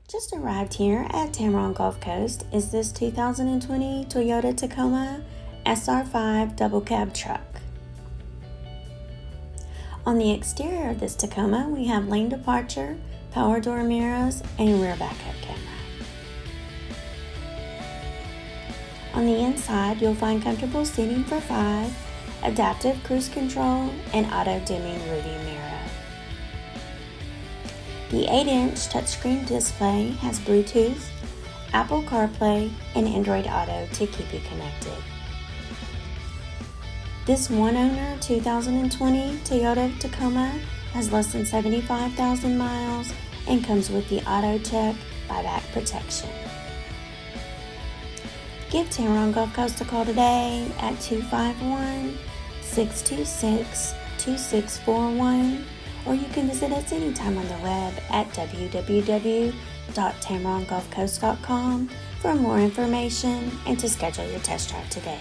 Just arrived here at Tameron Gulf Coast is this 2020 Toyota Tacoma SR5 double cab truck. On the exterior of this Tacoma, we have lane departure, power door mirrors, and rear backup camera. On the inside, you'll find comfortable seating for 5, adaptive cruise control, and auto-dimming rearview mirror. The 8-inch touchscreen display has Bluetooth, Apple CarPlay, and Android Auto to keep you connected. This one-owner 2020 Toyota Tacoma has less than 75,000 miles and comes with the AutoCheck buyback protection. Give Tameron Gulf Coast a call today at 251-626-2641, or you can visit us anytime on the web at www.tamerongulfcoast.com for more information and to schedule your test drive today.